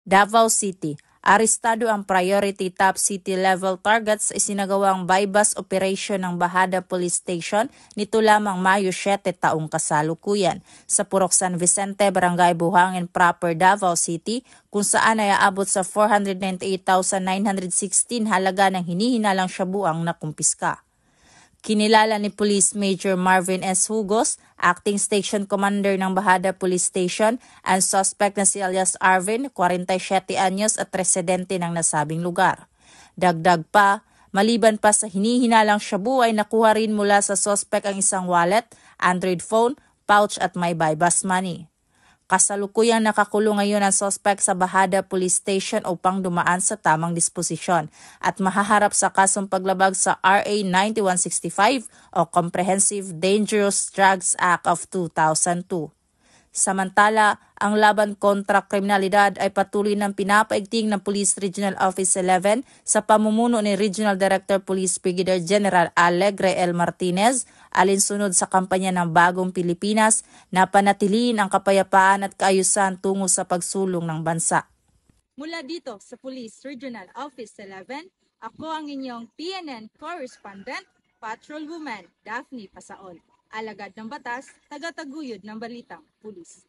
Davao City. Arestado ang priority top city level targets sa isinagawang bypass operation ng Bahada Police Station nito lamang Mayo 7 taong kasalukuyan sa Purok San Vicente, Barangay Buhangin Proper, Davao City, kung saan ay aabot sa 498,916 halaga ng hinihinalang shabuang nakumpiska. Kinilala ni Police Major Marvin S. Hugos, Acting Station Commander ng Bahada Police Station, ang suspect na si alias Arvin, 47 anyos at residente ng nasabing lugar. Dagdag pa, maliban pa sa hinihinalang shabu ay nakuha rin mula sa suspect ang isang wallet, Android phone, pouch at may bypass money. Kasalukuyang nakakulong ngayon ang suspect sa Bahada Police Station upang dumaan sa tamang disposisyon at mahaharap sa kasong paglabag sa RA 9165 o Comprehensive Dangerous Drugs Act of 2002. Samantala, ang laban kontra kriminalidad ay patuloy ng pinapaigting ng Police Regional Office 11 sa pamumuno ni Regional Director Police Brigadier General Alegre L. Martinez, alinsunod sa kampanya ng Bagong Pilipinas na panatilihin ang kapayapaan at kaayusan tungo sa pagsulong ng bansa. Mula dito sa Police Regional Office 11, ako ang inyong PNN Correspondent, Patrolwoman Daphne Pasaon. Alagad ng batas, tagataguyod ng balitang pulis.